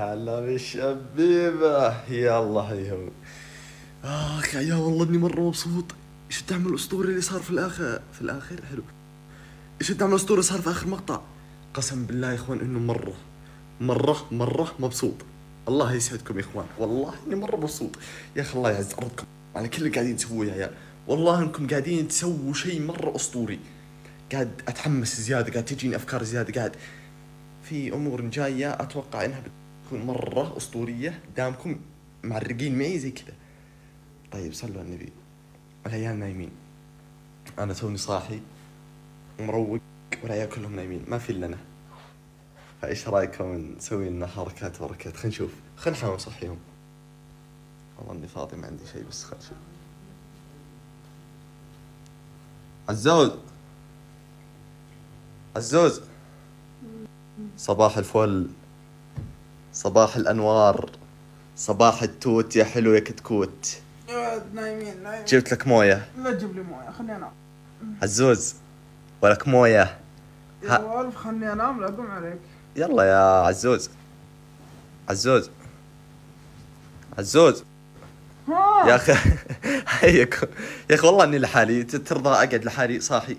هلا بالشبيبة، يلا هيو. يا والله اني مرة مبسوط. ايش الدعم الاسطوري اللي صار في الاخر حلو. ايش الدعم الاسطوري صار في اخر مقطع. قسم بالله يا اخوان انه مرة مبسوط. الله يسعدكم يا اخوان، والله اني مرة مبسوط. يا اخي الله يعز ارضكم على كل اللي قاعدين تسووه يا عيال. والله انكم قاعدين تسووا شيء مرة اسطوري. قاعد اتحمس زيادة، قاعد تجيني افكار زيادة، قاعد في امور جاية اتوقع انها بتكون مرة اسطورية دامكم معرقين معي زي كذا. طيب صلوا على النبي. العيال نايمين، انا توني صاحي ومروق والعيال كلهم نايمين، ما في الا انا. فايش رايكم نسوي لنا حركات وركات؟ خلينا نشوف، خلينا نحاول نصحيهم. والله اني فاضي ما عندي شيء، بس خلينا نشوف. عزوز صباح الفل، صباح الانوار، صباح التوت يا حلو يا كتكوت. نايمين. جبت لك مويه. لا تجيب لي مويه، خليني انام. عزوز ولك مويه. يا ولف خليني انام، لا اقوم عليك. يلا يا عزوز. عزوز يا اخي هيك يا اخي، والله اني لحالي. ترضى اقعد لحالي صاحي؟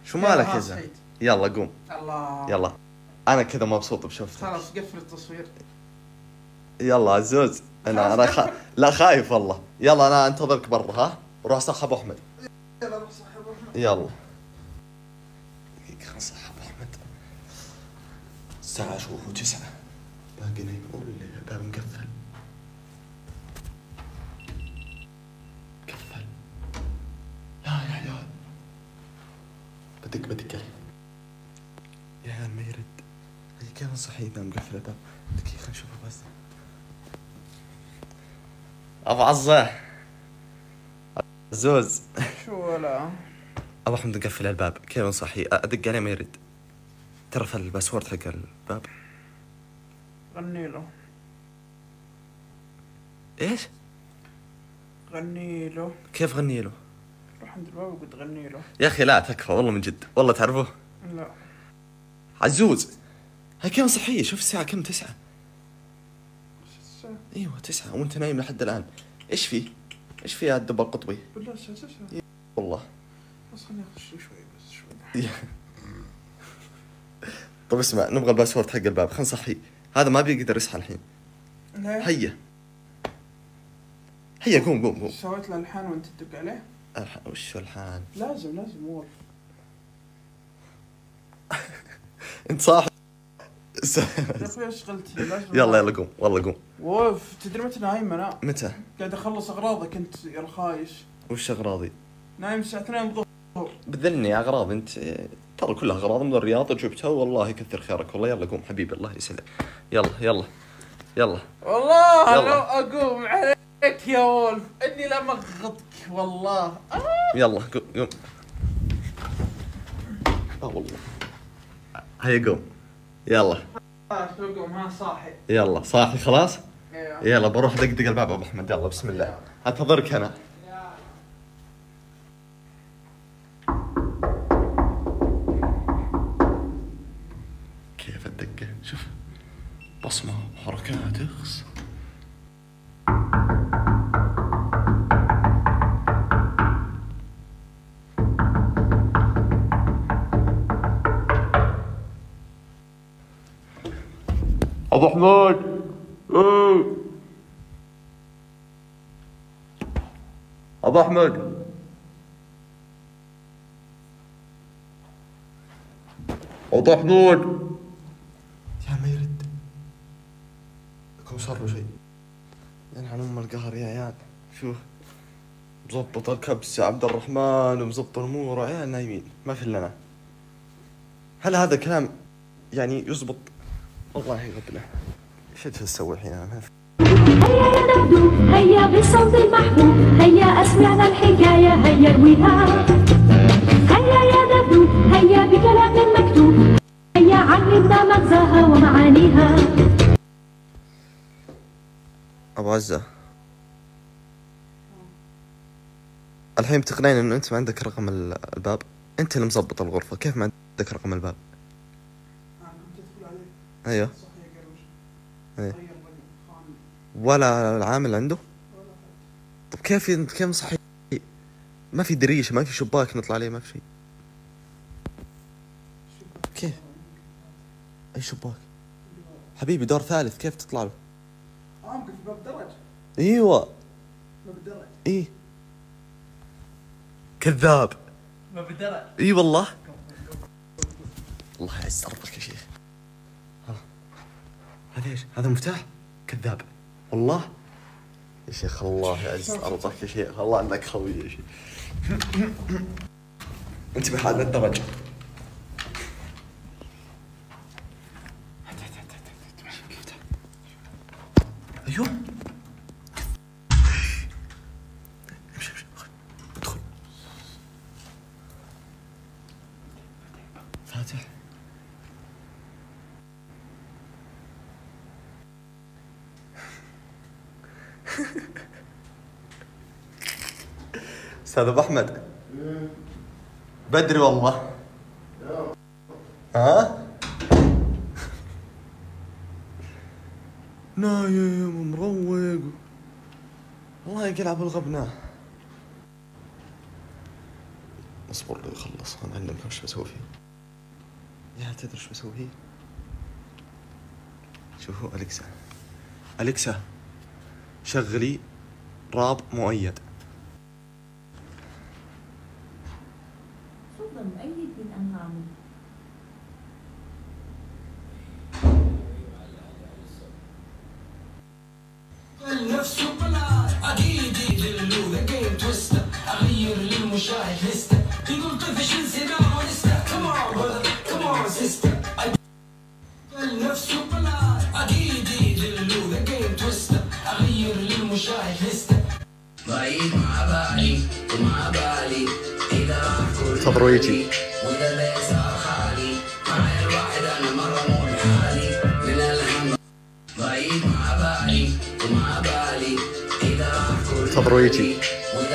شو مالك يا زلمه؟ يلا قوم. الله يلا انا كذا مبسوط بشوفتك. خلاص قفل التصوير. يلا عزوز لا خايف والله. يلا انا انتظرك برا، ها؟ روح صح ابو احمد. يلا روح صح ابو احمد. يلا دقيقة صح ابو احمد. الساعة شوفوا 9 باقي نايم. الباب مقفل. يا عيال بدق عليه. يا عيال ما يرد. كيف صحي اذا مقفل الباب؟ دقيقة نشوفه بس. ابو عزة، عزوز شو ولا ابو احمد مقفل الباب، كيف نصحي؟ ادق عليه ما يرد. تعرف الباسورد حق الباب؟ غني له. ايش؟ غني له. كيف غني له؟ روح عند الباب وقلت غني له. يا اخي لا تكفى والله من جد، والله تعرفه؟ لا عزوز هاي كم صحية؟ شوف الساعة كم؟ 9. الساعة؟ ايوه 9 وانت نايم لحد الان. ايش في يا الدب القطبي؟ بالله الساعة 9 والله. بس خليني اخش شوي بس شوي. طب اسمع، نبغى الباسورد حق الباب، خلينا نصحي. هذا ما بيقدر يصحى الحين. هيا قوم. سويت له الحان وانت تدق عليه؟ وش الحان؟ لازم وولف. انت صاحي. يا اخوي اشغلتي لازم. يلا قوم، والله قوم. وولف تدري متى نايم انا؟ متى؟ قاعد اخلص اغراضك انت يا الخايش. وش اغراضي؟ نايم الساعة 2 الظهر. بذلني اغراض انت. ترى كلها اغراض من الرياض جبتها، والله يكثر خيرك. والله يلا قوم حبيبي، الله يسعدك. يلا والله يلا. لو اقوم عليك يا وولف اني لمغطك والله. يلا قوم. والله هيا قوم. يلا شو قوم؟ ها صاحي؟ يلا صاحي خلاص. ايوه يلا بروح دق الباب ابو احمد. يلا بسم الله، انتظرك انا. كيف الدقة؟ شوف بصمة وحركات اخس. ابو احمد ابو احمد ابو احمد. يا ما يرد. كم صار له شيء؟ ينعن ام القهر يا عيال. شوف مزبط الكبسة عبد الرحمن ومزبط الامور، عيال نايمين ما في الا انا. هل هذا كلام يعني يزبط؟ والله يغبله. ايش تسوي الحين انا؟ هيا يا دبدوب هيا بالصوت المحبوب، هيا اسمعنا الحكاية هيا رويها. هيا يا دبدوب هيا بكلام مكتوب، هيا علمنا مغزاها ومعانيها. ابو عزة الحين بتقنعين انه انت ما عندك رقم الباب؟ انت اللي مزبط الغرفة، كيف ما عندك رقم الباب؟ كنت ادخل عليه. ايوه صح يا قروش. إيه. ولا العامل عنده؟ طب كيف نصحي؟ ما في دريشة، ما في شباك نطلع عليه، ما في شيء. كيف؟ أي شباك؟ حبيبي دور ثالث، كيف تطلع له؟ عامك في باب درج. ايوه باب الدرج. ايه كذاب. باب الدرج. اي والله. الله يعز ارضك يا شيخ. هذا ايش؟ هذا مفتاح؟ كذاب والله يا شيخ. الله يعز ارضك يا شيخ، الله انك خوي يا شيخ. انتبه حالنا الدرج. ايوه امشي ادخل. فاتح. استاذ ابو احمد بدري والله. ها نايم ومروق والله يلعب الغبنة. اصبر لي يخلص انا اعلمك وش بسوي فيه. يا تدري وش بسوي فيه؟ شوفوا اليكسا. اليكسا شغلي راب مؤيد. تفضل مؤيد بالأنغام. النفس طلع اكيدي للو ذا جيم تويستر اغير للمشاهد لسته يقول طفش من سنان ونسته كمان برادر كمان سيستر. النفس طلع اكيدي للو ذا جيم تويستر اغير للمشاهد لسته بعيد مع بالي ومع بالي اذا راح كل صبروا يجي واذا اللي صار خالي معي الواحد انا مره مو لحالي من الهم بعيد مع بالي ومع بالي إذا راح كل صبروا يجي وإذا